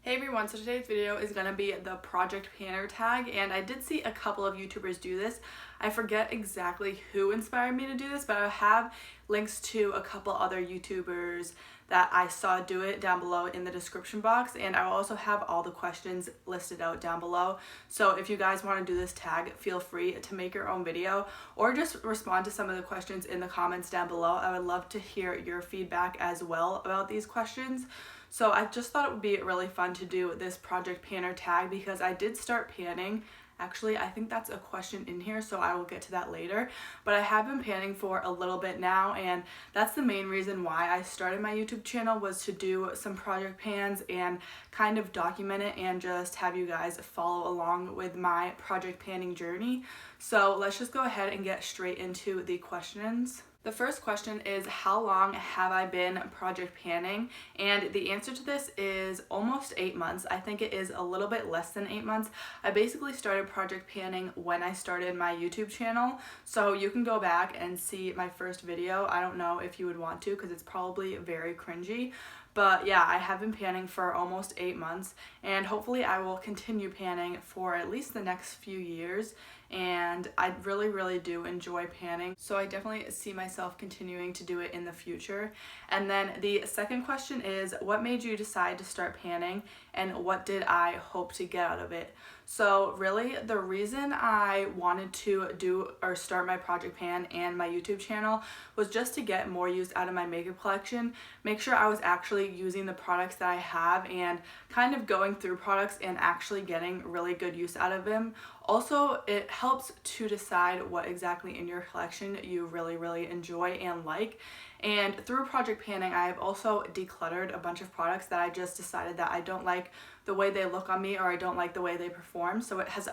Hey everyone, so today's video is going to be the project planner tag, and I did see a couple of YouTubers do this. I forget exactly who inspired me to do this, but I have links to a couple other YouTubers that I saw do it down below in the description box, and I will also have all the questions listed out down below. So if you guys want to do this tag, feel free to make your own video or just respond to some of the questions in the comments down below. I would love to hear your feedback as well about these questions. So I just thought it would be really fun to do this project planner tag because I did start panning. Actually, I think that's a question in here, so I will get to that later. But I have been panning for a little bit now, and that's the main reason why I started my YouTube channel, was to do some project pans and kind of document it and just have you guys follow along with my project panning journey. So let's just go ahead and get straight into the questions. The first question is, how long have I been project panning? And the answer to this is almost 8 months. I think it is a little bit less than 8 months. I basically started project panning when I started my YouTube channel. So you can go back and see my first video. I don't know if you would want to because it's probably very cringy. But yeah, I have been panning for almost 8 months, and hopefully I will continue panning for at least the next few years. And I really do enjoy panning, so I definitely see myself continuing to do it in the future. And then the second question is, what made you decide to start panning, and what did I hope to get out of it? So really, the reason I wanted to do or start my project pan and my YouTube channel was just to get more use out of my makeup collection, make sure I was actually using the products that I have and kind of going through products and actually getting really good use out of them. Also, it helps to decide what exactly in your collection you really enjoy and like. And through project panning, I have also decluttered a bunch of products that I just decided that I don't like the way they look on me, or I don't like the way they perform. So it has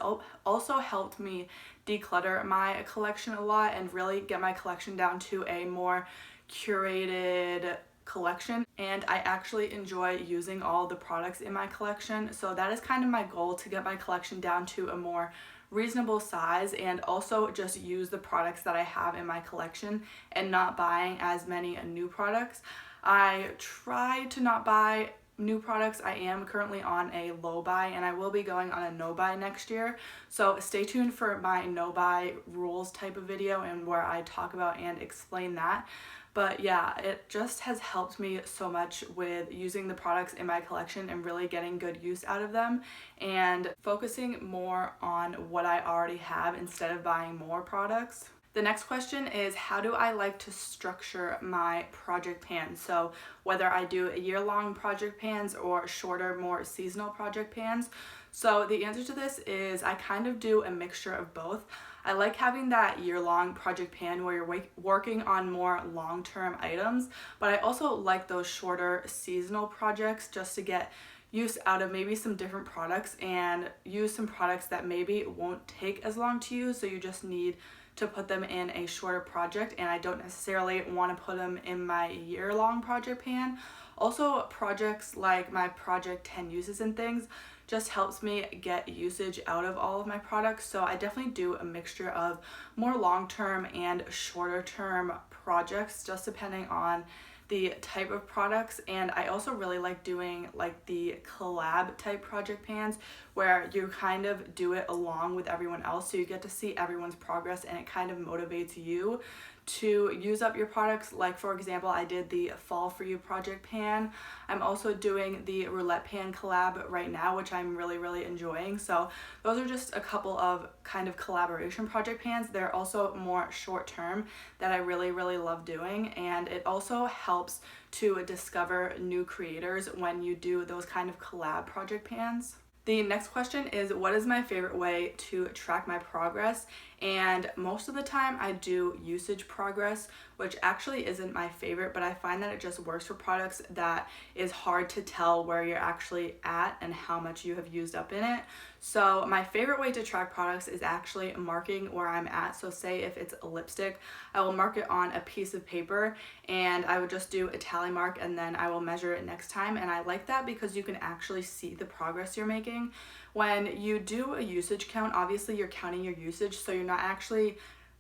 also helped me declutter my collection a lot and really get my collection down to a more curated collection. And I actually enjoy using all the products in my collection, so that is kind of my goal, to get my collection down to a more reasonable size and also just use the products that I have in my collection and not buying as many new products. I try to not buy new products. I am currently on a low buy, and I will be going on a no buy next year, so stay tuned for my no buy rules type of video and where I talk about and explain that. But yeah, it just has helped me so much with using the products in my collection and really getting good use out of them and focusing more on what I already have instead of buying more products. The next question is, how do I like to structure my project pans? So whether I do a year-long project pans or shorter, more seasonal project pans. So the answer to this is, I kind of do a mixture of both. I like having that year-long project pan where you're working on more long-term items, but I also like those shorter seasonal projects just to get use out of maybe some different products and use some products that maybe won't take as long to use, so you just need to put them in a shorter project, and I don't necessarily want to put them in my year-long project pan. Also, projects like my project 10 uses and things just helps me get usage out of all of my products. So I definitely do a mixture of more long-term and shorter-term projects, just depending on the type of products. And I also really like doing like the collab type project pans where you kind of do it along with everyone else, so you get to see everyone's progress and it kind of motivates you to use up your products. Like for example, I did the Fall For You project pan. I'm also doing the roulette pan collab right now, which I'm really enjoying. So those are just a couple of kind of collaboration project pans. They're also more short term that I really love doing, and it also helps to discover new creators when you do those kind of collab project pans. The next question is, what is my favorite way to track my progress? And most of the time I do usage progress, which actually isn't my favorite, but I find that it just works for products that is hard to tell where you're actually at and how much you have used up in it. So my favorite way to track products is actually marking where I'm at. So say if it's a lipstick, I will mark it on a piece of paper and I would just do a tally mark, and then I will measure it next time. And I like that because you can actually see the progress you're making. When you do a usage count, obviously you're counting your usage, so you're not actually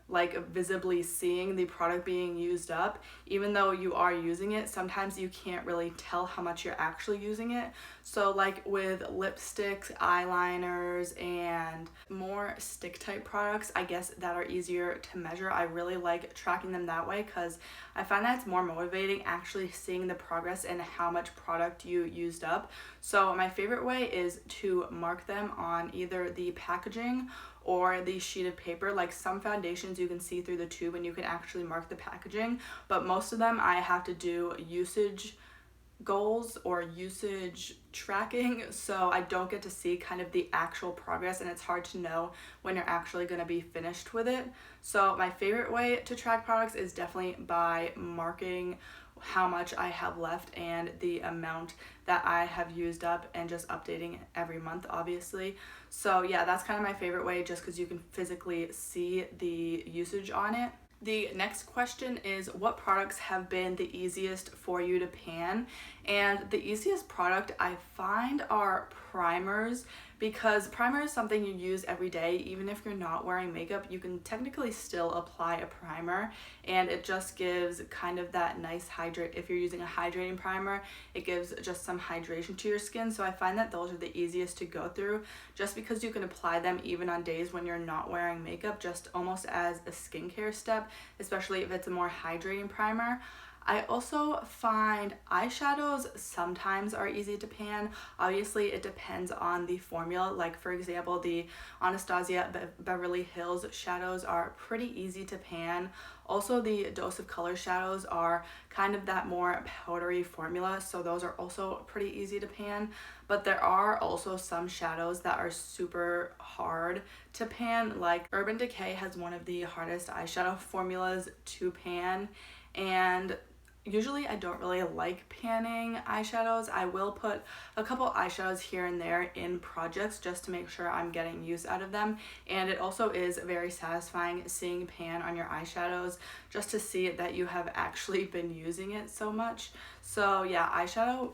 like visibly seeing the product being used up. Even though you are using it, sometimes you can't really tell how much you're actually using it. So like with lipsticks, eyeliners, and more stick type products, I guess that are easier to measure, I really like tracking them that way because I find that it's more motivating actually seeing the progress and how much product you used up. So my favorite way is to mark them on either the packaging or the sheet of paper. Like some foundations you can see through the tube and you can actually mark the packaging, but most of them I have to do usage goals or usage tracking, so I don't get to see kind of the actual progress, and it's hard to know when you're actually going to be finished with it. So my favorite way to track products is definitely by marking how much I have left and the amount that I have used up, and just updating every month obviously. So yeah, that's kind of my favorite way, just because you can physically see the usage on it. The next question is, what products have been the easiest for you to pan? And the easiest product I find are primers, because primer is something you use every day. Even if you're not wearing makeup, you can technically still apply a primer, and it just gives kind of that nice hydrate. If you're using a hydrating primer, it gives just some hydration to your skin. So I find that those are the easiest to go through, just because you can apply them even on days when you're not wearing makeup, just almost as a skincare step, especially if it's a more hydrating primer. I also find eyeshadows sometimes are easy to pan. Obviously, it depends on the formula. Like for example, the Anastasia Beverly Hills shadows are pretty easy to pan. Also, the Dose of Color shadows are kind of that more powdery formula, so those are also pretty easy to pan. But there are also some shadows that are super hard to pan. Like Urban Decay has one of the hardest eyeshadow formulas to pan, and usually I don't really like panning eyeshadows. I will put a couple eyeshadows here and there in projects just to make sure I'm getting use out of them. And it also is very satisfying seeing pan on your eyeshadows, just to see that you have actually been using it so much. So yeah, eyeshadow,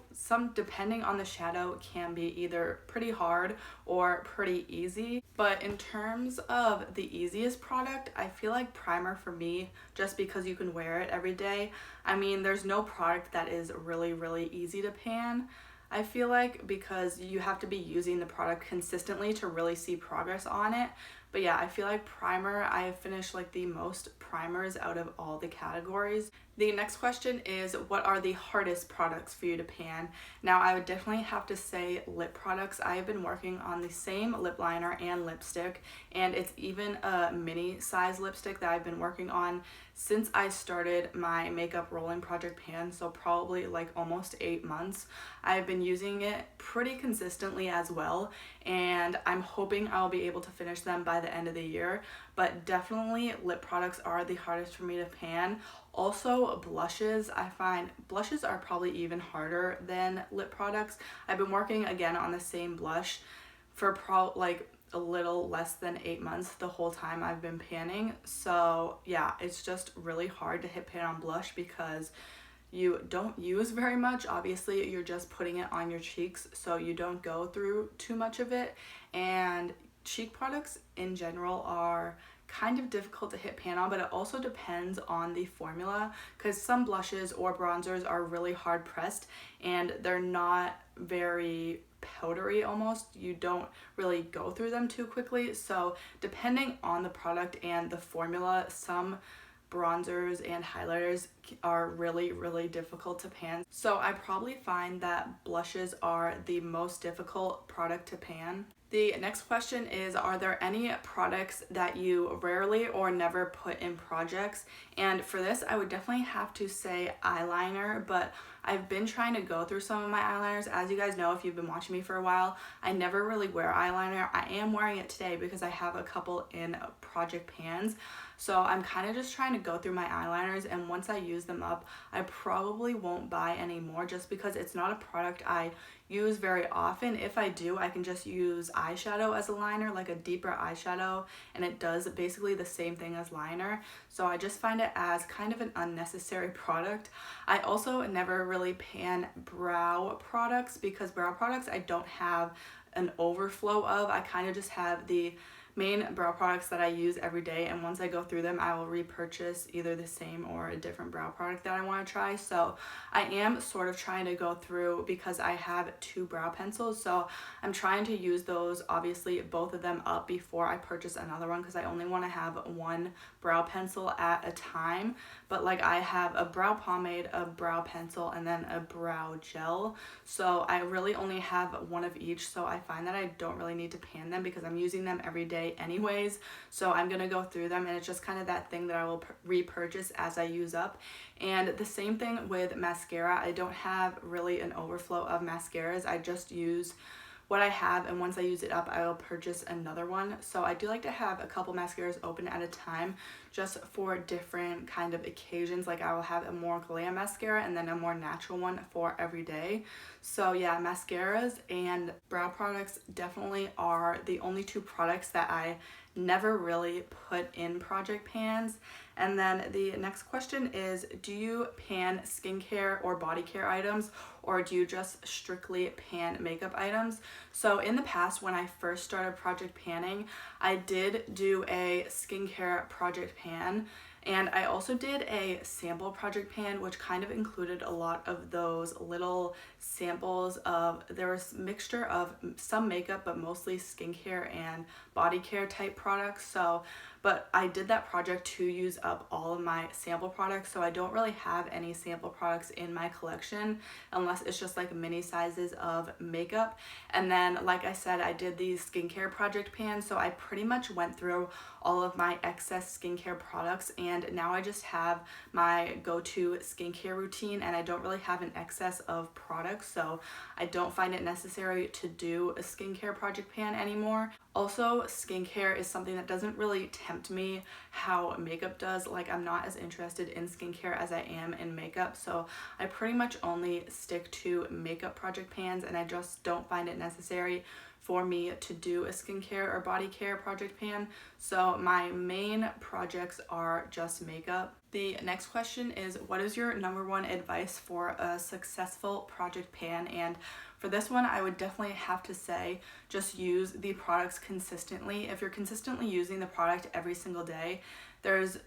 depending on the shadow, can be either pretty hard or pretty easy. But in terms of the easiest product, I feel like primer for me, just because you can wear it every day. I mean, there's no product that is really easy to pan, I feel like, because you have to be using the product consistently to really see progress on it. But yeah, I feel like primer, I have finished like the most primers out of all the categories. The next question is, what are the hardest products for you to pan? Now, I would definitely have to say lip products. I have been working on the same lip liner and lipstick, and it's even a mini size lipstick that I've been working on since I started my makeup rolling project pan, so probably like almost 8 months. I've been using it pretty consistently as well, and I'm hoping I'll be able to finish them by the end of the year. But definitely lip products are the hardest for me to pan. Also blushes, I find blushes are probably even harder than lip products. I've been working again on the same blush for like a little less than 8 months the whole time I've been panning. So yeah, it's just really hard to hit pan on blush because you don't use very much. Obviously, you're just putting it on your cheeks, so you don't go through too much of it. And cheek products in general are kind of difficult to hit pan on, but it also depends on the formula, because some blushes or bronzers are really hard pressed and they're not very powdery. Almost, you don't really go through them too quickly. So depending on the product and the formula, some bronzers and highlighters are really difficult to pan. So I probably find that blushes are the most difficult product to pan. The next question is, are there any products that you rarely or never put in projects? And for this, I would definitely have to say eyeliner, but I've been trying to go through some of my eyeliners. As you guys know, if you've been watching me for a while, I never really wear eyeliner. I am wearing it today because I have a couple in project pans. So I'm kind of just trying to go through my eyeliners, and once I use them up, I probably won't buy any more, just because it's not a product I use very often. If I do, I can just use eyeshadow as a liner, like a deeper eyeshadow, and it does basically the same thing as liner. So I just find it as kind of an unnecessary product. I also never really pan brow products, because brow products I don't have an overflow of. I kind of just have the main brow products that I use every day, and once I go through them I will repurchase either the same or a different brow product that I want to try. So I am sort of trying to go through, because I have 2 brow pencils, so I'm trying to use those, obviously both of them, up before I purchase another one, because I only want to have one brow pencil at a time. But like, I have a brow pomade, a brow pencil, and then a brow gel, so I really only have one of each. So I find that I don't really need to pan them because I'm using them every day anyways. So I'm gonna go through them, and it's just kind of that thing that I will repurchase as I use up. And the same thing with mascara. I don't have really an overflow of mascaras. I just use what I have, and once I use it up I will purchase another one. So I do like to have a couple mascaras open at a time, just for different kind of occasions. Like, I will have a more glam mascara and then a more natural one for every day. So yeah, mascaras and brow products definitely are the only 2 products that I never really put in project pans. And then the next question is, do you pan skincare or body care items, or do you just strictly pan makeup items? So in the past, when I first started project panning, I did do a skincare project pan, and I also did a sample project pan, which kind of included a lot of those little samples of, there was mixture of some makeup, but mostly skincare and body care type products. So, but I did that project to use up all of my sample products, so I don't really have any sample products in my collection unless it's just like mini sizes of makeup. And then, like I said, I did these skincare project pans, so I pretty much went through all of my excess skincare products, and now I just have my go-to skincare routine, and I don't really have an excess of products, so I don't find it necessary to do a skincare project pan anymore. Also, skincare is something that doesn't really tempt me how makeup does. Like, I'm not as interested in skincare as I am in makeup, so I pretty much only stick to makeup project pans, and I just don't find it necessary for me to do a skincare or body care project pan. So my main projects are just makeup. The next question is, what is your number 1 advice for a successful project pan? And for this one, I would definitely have to say, just use the products consistently. If you're consistently using the product every single day, there's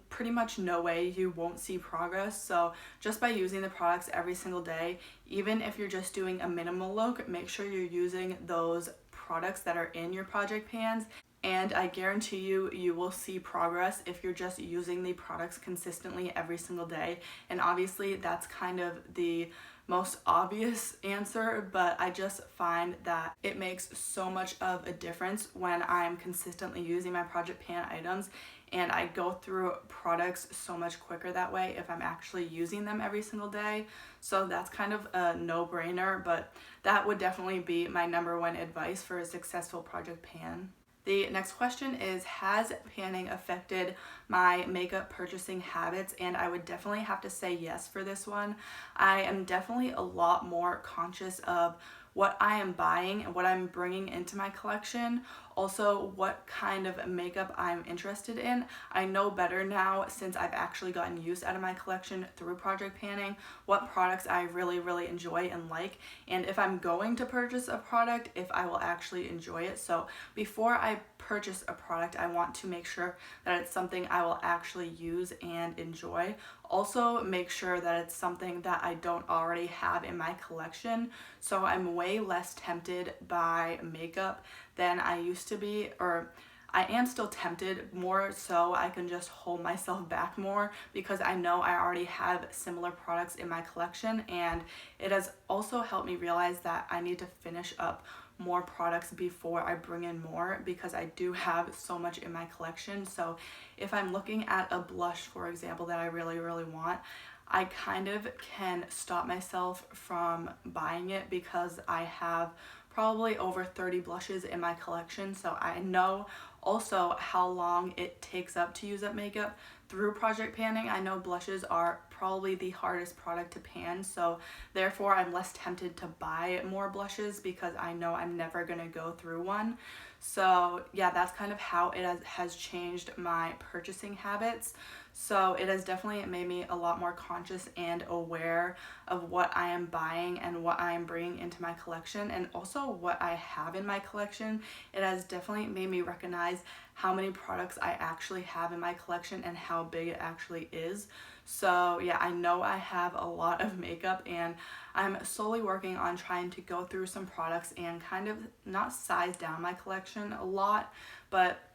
pretty much no way you won't see progress. So just by using the products every single day, even if you're just doing a minimal look, make sure you're using those products that are in your project pans, and I guarantee you, you will see progress if you're just using the products consistently every single day. And obviously that's kind of the most obvious answer, but I just find that it makes so much of a difference when I'm consistently using my project pan items, and I go through products so much quicker that way if I'm actually using them every single day. So that's kind of a no-brainer, but that would definitely be my number 1 advice for a successful project pan. The next question is, has panning affected my makeup purchasing habits? And I would definitely have to say yes for this one. I am definitely a lot more conscious of what I am buying and what I'm bringing into my collection. Also, what kind of makeup I'm interested in. I know better now, since I've actually gotten use out of my collection through project panning, what products I really, really enjoy and like, and if I'm going to purchase a product, if I will actually enjoy it. So before I purchase a product, I want to make sure that it's something I will actually use and enjoy. Also, make sure that it's something that I don't already have in my collection. So I'm way less tempted by makeup than I used to be, or I am still tempted, more so I can just hold myself back more because I know I already have similar products in my collection, and it has also helped me realize that I need to finish up more products before I bring in more, because I do have so much in my collection. So if I'm looking at a blush, for example, that I really, really want, I kind of can stop myself from buying it because I have probably over 30 blushes in my collection. So I know also how long it takes up to use up makeup through project panning. I know blushes are probably the hardest product to pan, so therefore I'm less tempted to buy more blushes because I know I'm never gonna go through one. So yeah, that's kind of how it has changed my purchasing habits. So it has definitely made me a lot more conscious and aware of what I am buying and what I am bringing into my collection, and also what I have in my collection. It has definitely made me recognize how many products I actually have in my collection and how big it actually is. So yeah, I know I have a lot of makeup, and I'm slowly working on trying to go through some products and kind of not size down my collection a lot, but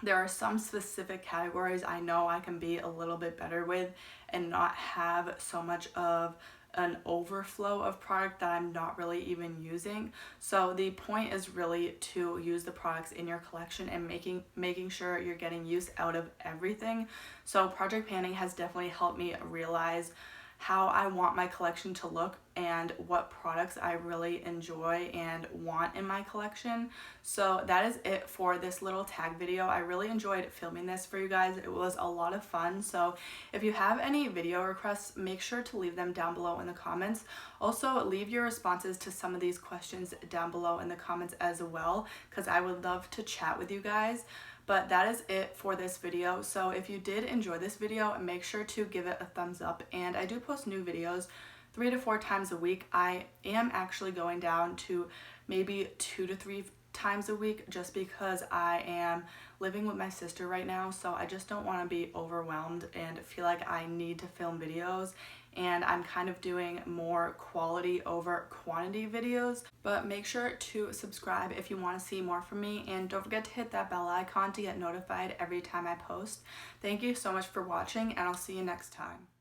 there are some specific categories I know I can be a little bit better with and not have so much of an overflow of product that I'm not really even using. So the point is really to use the products in your collection and making sure you're getting use out of everything. So project panning has definitely helped me realize how I want my collection to look and what products I really enjoy and want in my collection. So that is it for this little tag video. I really enjoyed filming this for you guys. It was a lot of fun. So if you have any video requests, make sure to leave them down below in the comments. Also, leave your responses to some of these questions down below in the comments as well, because I would love to chat with you guys. But that is it for this video. So if you did enjoy this video, make sure to give it a thumbs up. And I do post new videos 3 to 4 times a week. I am actually going down to maybe 2 to 3 times a week, just because I am living with my sister right now. So I just don't want to be overwhelmed and feel like I need to film videos, and I'm kind of doing more quality over quantity videos. But make sure to subscribe if you want to see more from me, and don't forget to hit that bell icon to get notified every time I post. Thank you so much for watching, and I'll see you next time.